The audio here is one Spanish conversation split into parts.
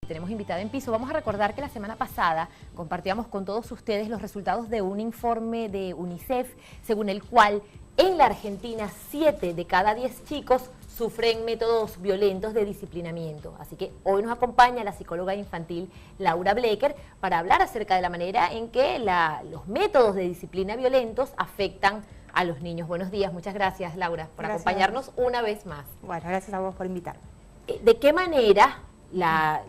Tenemos invitada en piso. Vamos a recordar que la semana pasada compartíamos con todos ustedes los resultados de un informe de UNICEF, según el cual en la Argentina 7 de cada 10 chicos sufren métodos violentos de disciplinamiento. Así que hoy nos acompaña la psicóloga infantil Laura Blecker para hablar acerca de la manera en que los métodos de disciplina violentos afectan a los niños. Buenos días, muchas gracias Laura por acompañarnos una vez más. Bueno, gracias a vos por invitarme. ¿De qué manera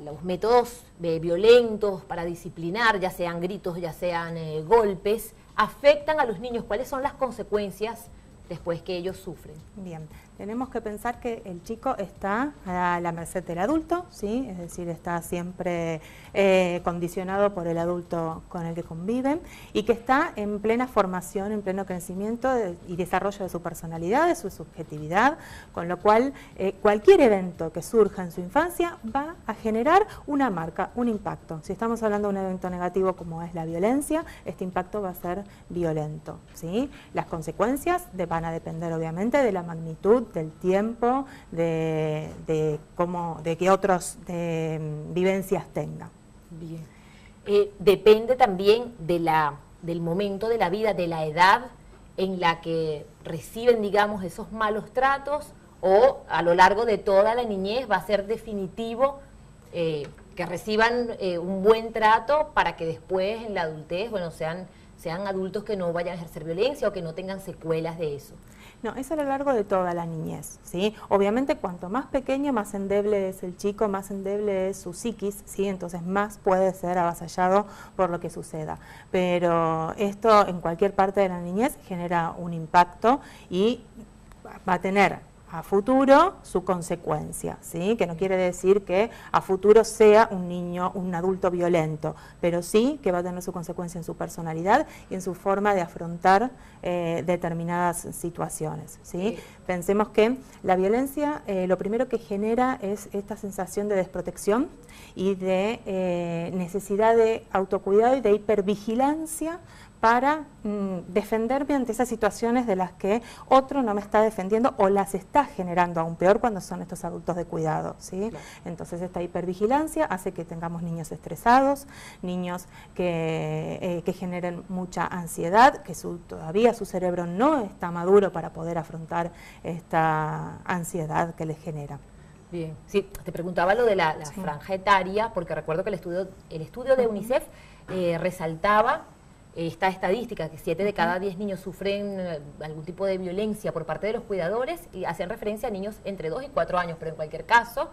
los métodos violentos para disciplinar, ya sean gritos, ya sean golpes, afectan a los niños? ¿Cuáles son las consecuencias después que ellos sufren? Bien, tenemos que pensar que el chico está a la merced del adulto, ¿sí? Es decir, está siempre condicionado por el adulto con el que conviven y que está en plena formación, en pleno crecimiento y desarrollo de su personalidad, de su subjetividad, con lo cual cualquier evento que surja en su infancia va a generar una marca, un impacto. Si estamos hablando de un evento negativo como es la violencia, este impacto va a ser violento, ¿sí? Las consecuencias van a depender obviamente de la magnitud, del tiempo, de qué otras vivencias tenga. Bien. Depende también del momento de la vida, de la edad en la que reciben, digamos, esos malos tratos, o a lo largo de toda la niñez va a ser definitivo que reciban un buen trato para que después en la adultez, bueno, sean adultos que no vayan a ejercer violencia o que no tengan secuelas de eso. No, es a lo largo de toda la niñez, ¿sí? Obviamente cuanto más pequeño, más endeble es el chico, más endeble es su psiquis, ¿sí? Entonces más puede ser avasallado por lo que suceda. Pero esto en cualquier parte de la niñez genera un impacto y va a tener a futuro su consecuencia, ¿sí? Que no quiere decir que a futuro sea un niño, un adulto violento, pero sí que va a tener su consecuencia en su personalidad y en su forma de afrontar determinadas situaciones, ¿sí? Sí. Pensemos que la violencia lo primero que genera es esta sensación de desprotección y de necesidad de autocuidado y de hipervigilancia para defenderme ante esas situaciones de las que otro no me está defendiendo o las está generando aún peor cuando son estos adultos de cuidado, ¿sí? Claro. Entonces esta hipervigilancia hace que tengamos niños estresados, niños que generen mucha ansiedad, que todavía su cerebro no está maduro para poder afrontar esta ansiedad que les genera. Bien, sí, te preguntaba lo de la franja etaria, porque recuerdo que el estudio de UNICEF resaltaba esta estadística, que 7 de cada 10 niños sufren algún tipo de violencia por parte de los cuidadores, y hacían referencia a niños entre 2 y 4 años, pero en cualquier caso,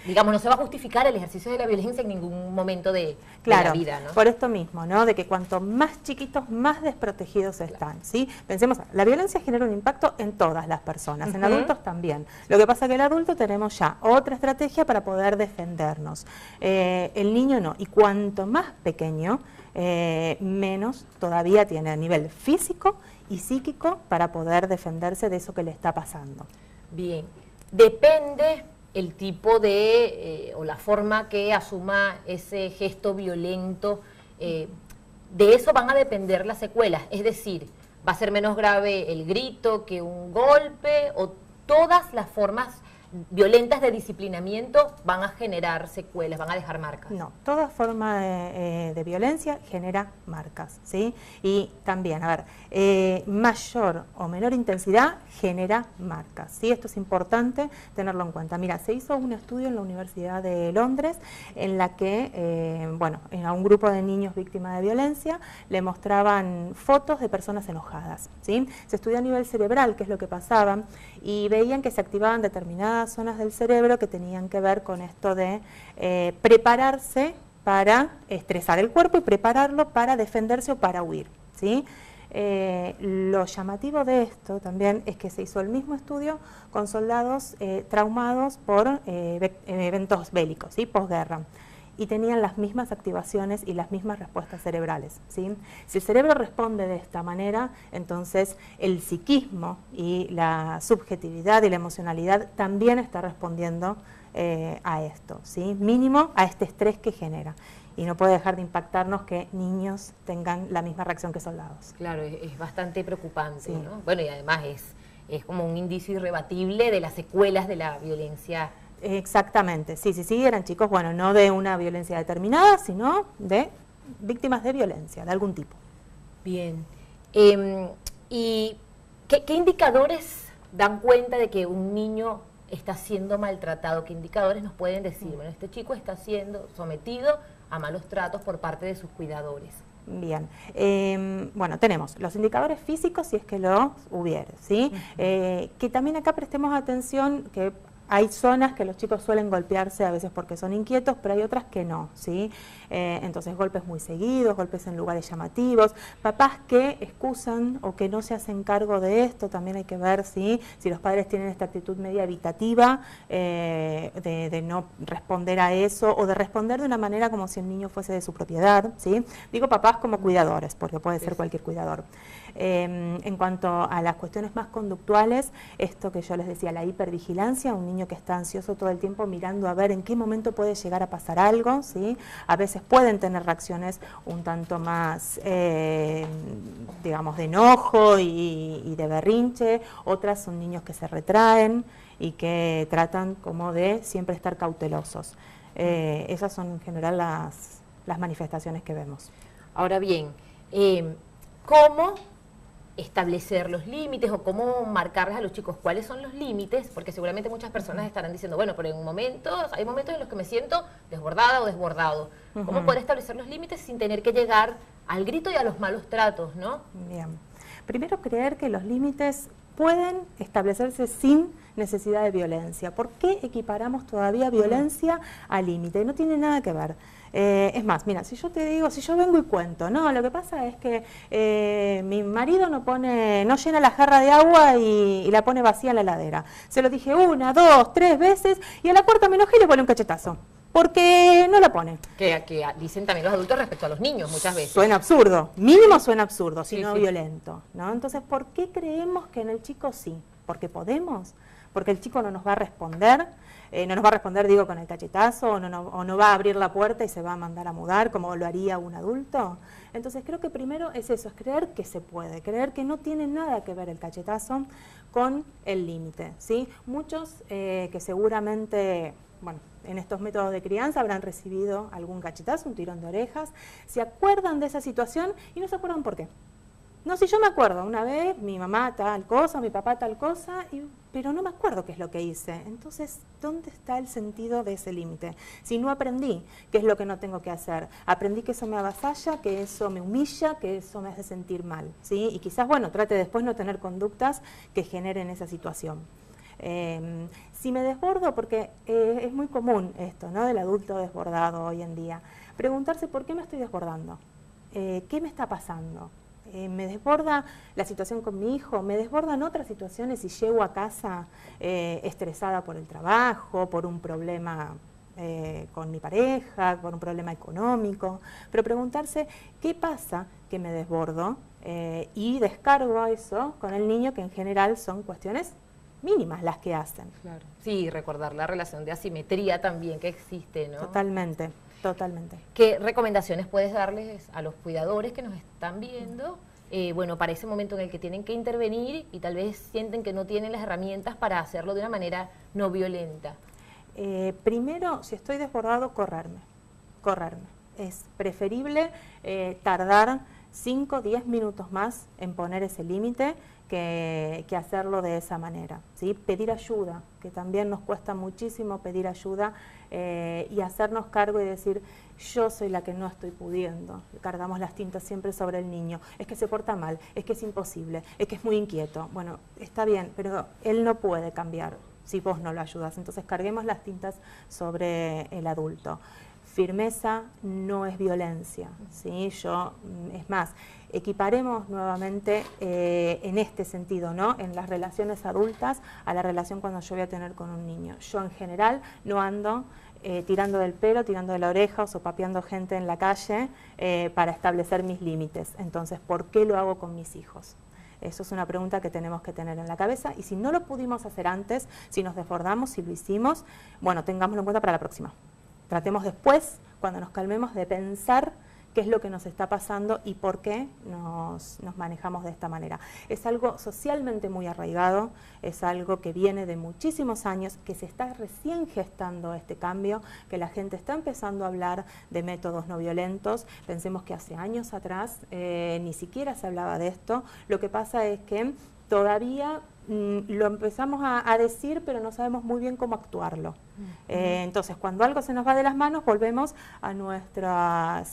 digamos, no se va a pensar el ejercicio de la violencia en ningún momento de la vida, ¿no? Por esto mismo, ¿no? De que cuanto más chiquitos, más desprotegidos están, ¿sí? Pensemos, la violencia genera un impacto en todas las personas, en adultos también. Lo que pasa es que el adulto tenemos ya otra estrategia para poder defendernos. El niño no, y cuanto más pequeño, menos todavía tiene a nivel físico y psíquico para poder defenderse de eso que le está pasando. Bien, depende el tipo o la forma que asuma ese gesto violento, de eso van a depender las secuelas, es decir, va a ser menos grave el grito que un golpe, o todas las formas violentas de disciplinamiento van a generar secuelas, van a dejar marcas. No, toda forma de violencia genera marcas, ¿sí? Y también, a ver, mayor o menor intensidad genera marcas, ¿sí? Esto es importante tenerlo en cuenta. Mira, se hizo un estudio en la Universidad de Londres en la que, bueno, a un grupo de niños víctimas de violencia le mostraban fotos de personas enojadas, ¿sí? Se estudió a nivel cerebral qué es lo que pasaba y veían que se activaban determinadas zonas del cerebro que tenían que ver con esto de prepararse para estresar el cuerpo y prepararlo para defenderse o para huir, ¿sí? Lo llamativo de esto también es que se hizo el mismo estudio con soldados traumados por eventos bélicos, ¿sí? Posguerra, y tenían las mismas activaciones y las mismas respuestas cerebrales, ¿sí? Si el cerebro responde de esta manera, entonces el psiquismo y la subjetividad y la emocionalidad también está respondiendo a esto, ¿sí? Mínimo a este estrés que genera. Y no puede dejar de impactarnos que niños tengan la misma reacción que soldados. Claro, es bastante preocupante, sí, ¿no? Bueno, y además es como un indicio irrebatible de las secuelas de la violencia Exactamente, sí, eran chicos, bueno, no de una violencia determinada, sino de víctimas de violencia, de algún tipo. Bien. ¿Y qué indicadores dan cuenta de que un niño está siendo maltratado? ¿Qué indicadores nos pueden decir? Bueno, este chico está siendo sometido a malos tratos por parte de sus cuidadores. Bien, bueno, tenemos los indicadores físicos si es que los hubiera, ¿sí? Que también acá prestemos atención que hay zonas que los chicos suelen golpearse a veces porque son inquietos, pero hay otras que no, ¿sí? Entonces golpes muy seguidos, golpes en lugares llamativos, papás que excusan o que no se hacen cargo de esto, también hay que ver, ¿sí? Si los padres tienen esta actitud media evitativa de no responder a eso o de responder de una manera como si el niño fuese de su propiedad, ¿sí? Digo papás como cuidadores, porque puede ser cualquier cuidador. En cuanto a las cuestiones más conductuales, esto que yo les decía, la hipervigilancia, un niño que está ansioso todo el tiempo mirando a ver en qué momento puede llegar a pasar algo, ¿sí? A veces pueden tener reacciones un tanto más, digamos, de enojo y de berrinche, otras son niños que se retraen y que tratan como de siempre estar cautelosos. Esas son en general las manifestaciones que vemos. Ahora bien, ¿cómo establecer los límites o cómo marcarles a los chicos cuáles son los límites? Porque seguramente muchas personas estarán diciendo, bueno, pero hay momentos en los que me siento desbordada o desbordado. ¿Cómo poder establecer los límites sin tener que llegar al grito y a los malos tratos, no? Bien. Primero, creer que los límites pueden establecerse sin necesidad de violencia. ¿Por qué equiparamos todavía violencia al límite? No tiene nada que ver. Es más, mira, si yo te digo, si yo vengo y cuento, no, lo que pasa es que mi marido no llena la jarra de agua y la pone vacía en la heladera. Se lo dije 1, 2, 3 veces y a la cuarta me enojé y le pone un cachetazo. Porque no la pone. Que dicen también los adultos respecto a los niños muchas veces. Suena absurdo, mínimo suena absurdo, si no violento, ¿no? Entonces, ¿por qué creemos que en el chico sí? ¿Porque podemos? ¿Porque el chico no nos va a responder? No nos va a responder, digo, con el cachetazo, o no va a abrir la puerta y se va a mandar a mudar como lo haría un adulto. Entonces creo que primero es eso, es creer que se puede, creer que no tiene nada que ver el cachetazo con el límite, ¿sí? Muchos que seguramente, bueno, en estos métodos de crianza habrán recibido algún cachetazo, un tirón de orejas, se acuerdan de esa situación y no se acuerdan por qué. No, si yo me acuerdo, una vez mi mamá tal cosa, mi papá tal cosa, pero no me acuerdo qué es lo que hice. Entonces, ¿dónde está el sentido de ese límite? Si no aprendí qué es lo que no tengo que hacer, aprendí que eso me avasalla, que eso me humilla, que eso me hace sentir mal, ¿sí? Y quizás, bueno, trate después no tener conductas que generen esa situación. Si me desbordo, porque es muy común esto, ¿no? Del adulto desbordado hoy en día, preguntarse por qué me estoy desbordando, qué me está pasando. Me desborda la situación con mi hijo, me desbordan otras situaciones si llego a casa estresada por el trabajo, por un problema con mi pareja, por un problema económico, pero preguntarse qué pasa que me desbordo y descargo a eso con el niño, que en general son cuestiones mínimas las que hacen. Claro. Sí, recordar la relación de asimetría también que existe, ¿no? Totalmente. Totalmente. ¿Qué recomendaciones puedes darles a los cuidadores que nos están viendo? Bueno, para ese momento en el que tienen que intervenir y tal vez sienten que no tienen las herramientas para hacerlo de una manera no violenta. Primero, si estoy desbordado, correrme. Es preferible tardar 5 o 10 minutos más en poner ese límite que hacerlo de esa manera, ¿sí? Pedir ayuda, que también nos cuesta muchísimo pedir ayuda y hacernos cargo y decir, yo soy la que no estoy pudiendo. Cargamos las tintas siempre sobre el niño, es que se porta mal, es que es imposible, es que es muy inquieto. Bueno, está bien, pero él no puede cambiar si vos no lo ayudas, entonces carguemos las tintas sobre el adulto. Firmeza no es violencia, ¿sí? Es más, equiparemos nuevamente en este sentido, ¿no? En las relaciones adultas a la relación cuando yo voy a tener con un niño. Yo en general no ando tirando del pelo, tirando de la oreja o sopapeando gente en la calle para establecer mis límites. Entonces, ¿por qué lo hago con mis hijos? Eso es una pregunta que tenemos que tener en la cabeza y si no lo pudimos hacer antes, si nos desbordamos, si lo hicimos, bueno, tengámoslo en cuenta para la próxima. Tratemos después, cuando nos calmemos, de pensar qué es lo que nos está pasando y por qué nos manejamos de esta manera. Es algo socialmente muy arraigado, es algo que viene de muchísimos años, que se está recién gestando este cambio, que la gente está empezando a hablar de métodos no violentos. Pensemos que hace años atrás ni siquiera se hablaba de esto. Lo que pasa es que todavía lo empezamos a decir, pero no sabemos muy bien cómo actuarlo. Entonces, cuando algo se nos va de las manos, volvemos a nuestros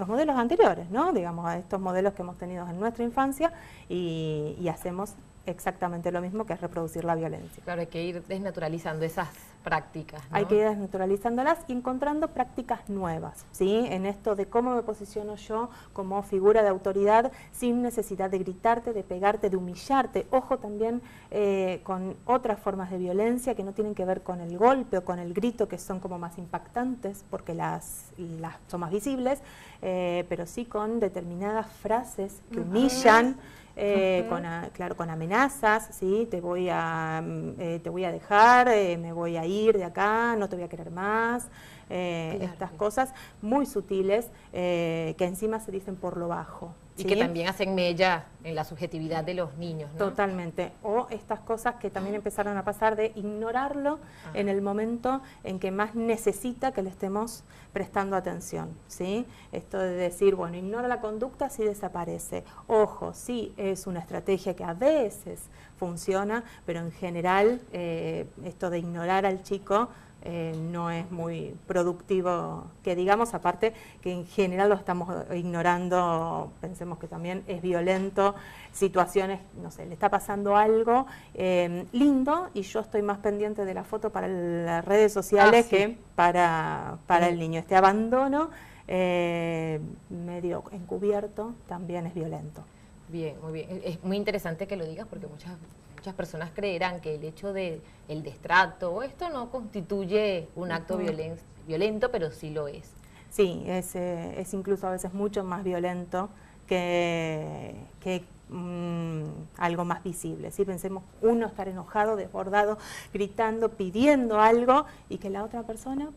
modelos anteriores, ¿no? Digamos, a estos modelos que hemos tenido en nuestra infancia y hacemos exactamente lo mismo, que es reproducir la violencia. Claro, hay que ir desnaturalizando esas prácticas, ¿no? Hay que ir desnaturalizándolas y encontrando prácticas nuevas, ¿sí? En esto de cómo me posiciono yo como figura de autoridad sin necesidad de gritarte, de pegarte, de humillarte. Ojo también con otras formas de violencia que no tienen que ver con el golpe o con el grito, que son como más impactantes porque las son más visibles, pero sí con determinadas frases que humillan. Con amenazas, ¿sí? Te voy a dejar, me voy a ir de acá, no te voy a querer más, estas cosas muy sutiles que encima se dicen por lo bajo. Y ¿sí? que también hacen mella en la subjetividad de los niños, ¿no? Totalmente. O estas cosas que también empezaron a pasar de ignorarlo en el momento en que más necesita que le estemos prestando atención, ¿sí? Esto de decir, bueno, ignora la conducta si desaparece. Ojo, sí es una estrategia que a veces funciona, pero en general esto de ignorar al chico no es muy productivo, que digamos, aparte que en general lo estamos ignorando. Pensemos que también es violento, situaciones, no sé, le está pasando algo lindo y yo estoy más pendiente de la foto para las redes sociales que para el niño. Este abandono medio encubierto también es violento. Bien, muy bien. Es muy interesante que lo digas porque muchas personas creerán que el hecho de el destrato o esto no constituye un acto violento, pero sí lo es. Sí, es incluso a veces mucho más violento que algo más visible. ¿Sí? Pensemos uno estar enojado, desbordado, gritando, pidiendo algo y que la otra persona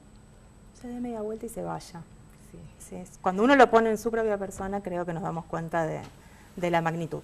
se dé media vuelta y se vaya. Sí. Cuando uno lo pone en su propia persona, creo que nos damos cuenta de la magnitud.